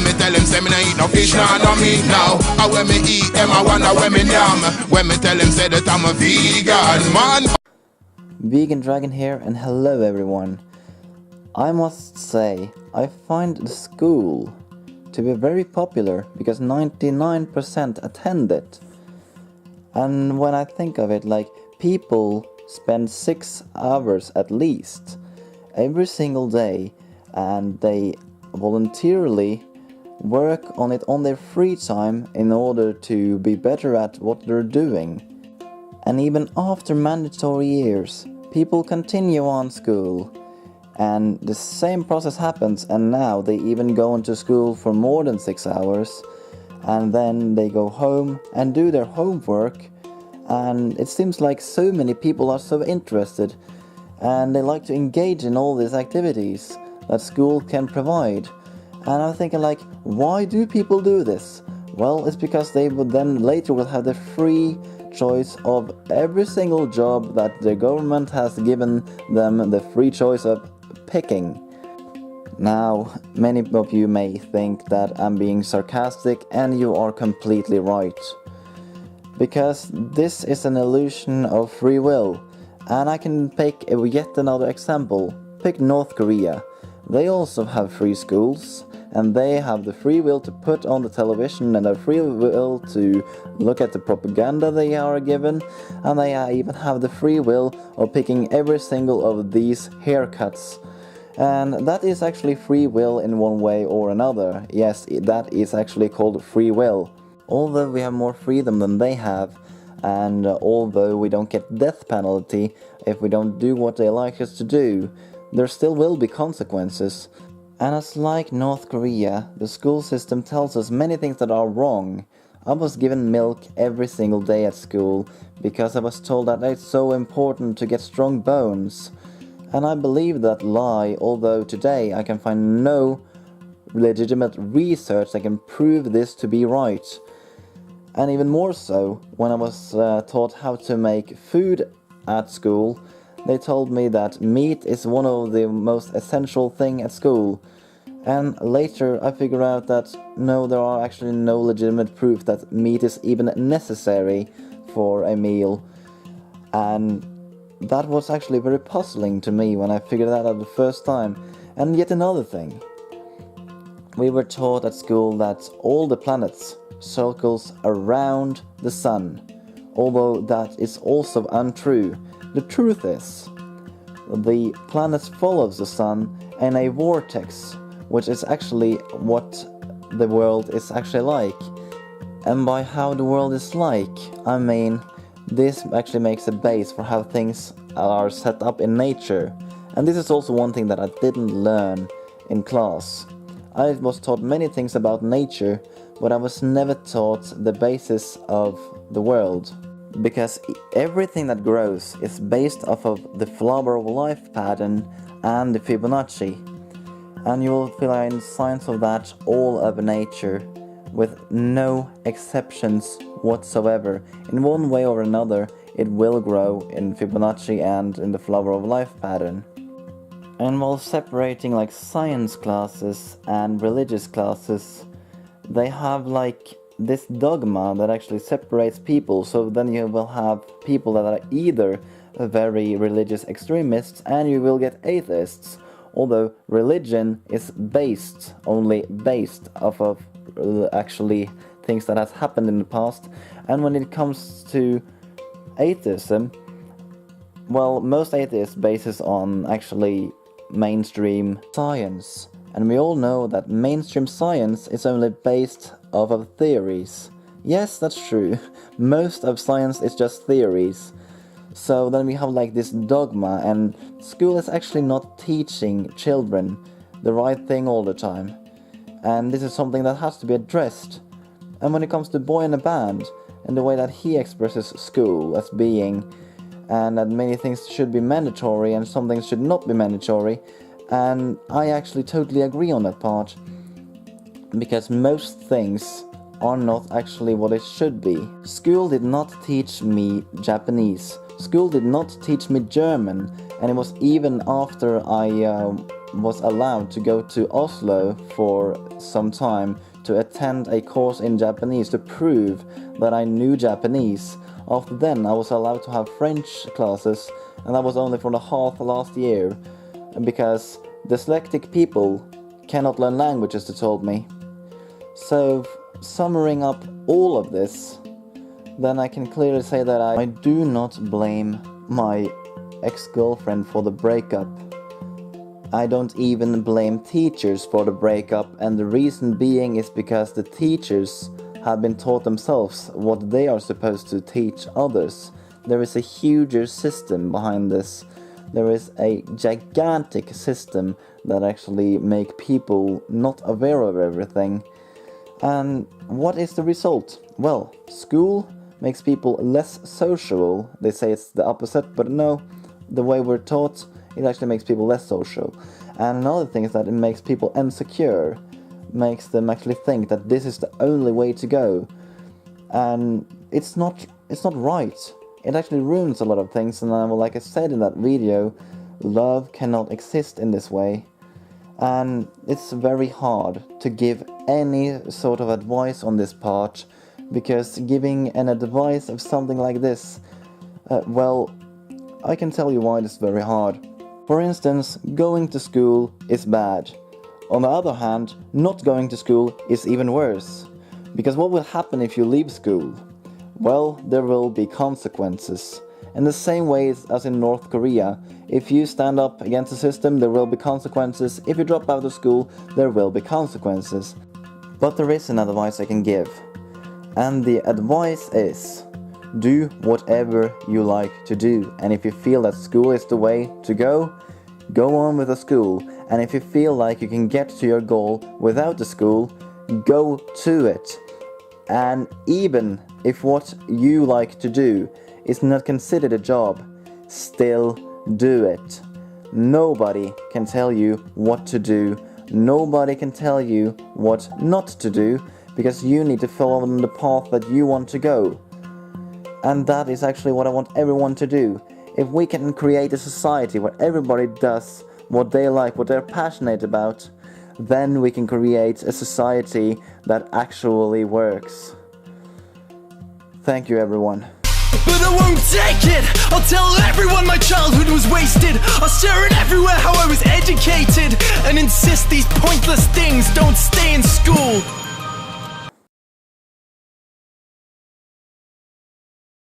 me tell him say me no eat no fish, no meat now. And when me eat them, I wonder when me yam. When me tell him say that I'm a vegan, man. Vegan Dragon here, and hello everyone. I must say, I find the school to be very popular because 99% attend it. And when I think of it, like, people spend 6 hours at least every single day, and they voluntarily work on it on their free time in order to be better at what they're doing. And even after mandatory years, people continue on school, and the same process happens, and now they even go into school for more than 6 hours, and then they go home and do their homework. And it seems like so many people are so interested, and they like to engage in all these activities that school can provide. And I'm thinking, like, why do people do this? Well, it's because they would then later will have the free choice of every single job that the government has given them the free choice of picking. Now, many of you may think that I'm being sarcastic, and you are completely right. Because this is an illusion of free will. And I can pick yet another example. Pick North Korea. They also have free schools, and they have the free will to put on the television, and the free will to look at the propaganda they are given, and they even have the free will of picking every single of these haircuts. And that is actually free will in one way or another. Yes, that is actually called free will. Although we have more freedom than they have, and although we don't get death penalty if we don't do what they like us to do, there still will be consequences. And as like North Korea, the school system tells us many things that are wrong. I was given milk every single day at school because I was told that it's so important to get strong bones. And I believe that lie, although today I can find no legitimate research that can prove this to be right. And even more so, when I was taught how to make food at school, they told me that meat is one of the most essential thing at school. And later I figured out that no, there are actually no legitimate proof that meat is even necessary for a meal. And that was actually very puzzling to me when I figured that out the first time. And yet another thing. We were taught at school that all the planets circles around the sun, although that is also untrue. The truth is, the planets follows the sun in a vortex, which is actually what the world is actually like. And by how the world is like, I mean, this actually makes a base for how things are set up in nature. And this is also one thing that I didn't learn in class. I was taught many things about nature, but I was never taught the basis of the world. Because everything that grows is based off of the flower of life pattern and the Fibonacci. And you will find signs of that all over nature, with no exceptions whatsoever. In one way or another, it will grow in Fibonacci and in the flower of life pattern. And while separating like science classes and religious classes, they have like this dogma that actually separates people. So then you will have people that are either very religious extremists, and you will get atheists. Although religion is only based off of actually things that has happened in the past. And when it comes to atheism, well, most atheists bases on actually mainstream science. And we all know that mainstream science is only based off of theories. Yes, that's true. Most of science is just theories. So then we have like this dogma, and school is actually not teaching children the right thing all the time. And this is something that has to be addressed. And when it comes to Boy in a Band, and the way that he expresses school as being, and that many things should be mandatory and some things should not be mandatory, and I actually totally agree on that part, because most things are not actually what it should be. School did not teach me Japanese. School did not teach me German, and it was even after I was allowed to go to Oslo for some time to attend a course in Japanese to prove that I knew Japanese. After then, I was allowed to have French classes, and that was only for the half last year, because dyslexic people cannot learn languages, they told me. So, summing up all of this, then I can clearly say that I do not blame my ex-girlfriend for the breakup. I don't even blame teachers for the breakup, and the reason being is because the teachers have been taught themselves what they are supposed to teach others. There is a huger system behind this. There is a gigantic system that actually make people not aware of everything. And what is the result? Well, school makes people less sociable. They say it's the opposite, but no, the way we're taught, it actually makes people less social. And another thing is that it makes people insecure, makes them actually think that this is the only way to go. And it's not right. It actually ruins a lot of things, and like I said in that video, love cannot exist in this way. And it's very hard to give any sort of advice on this part, because giving an advice of something like this, well, I can tell you why it's very hard. For instance, going to school is bad. On the other hand, not going to school is even worse. Because what will happen if you leave school? Well, there will be consequences. In the same way as in North Korea, if you stand up against the system, there will be consequences. If you drop out of school, there will be consequences. But there is an advice I can give. And the advice is, do whatever you like to do. And if you feel that school is the way to go on with the school. And if you feel like you can get to your goal without the school, go to it. And even if what you like to do is not considered a job, still do it. Nobody can tell you what to do. Nobody can tell you what not to do, because you need to follow the path that you want to go. And that is actually what I want everyone to do. If we can create a society where everybody does what they like, what they're passionate about, then we can create a society that actually works. Thank you, everyone. But I won't take it. I'll tell everyone my childhood was wasted. I'll share it everywhere how I was educated, and insist these pointless things don't stay in school.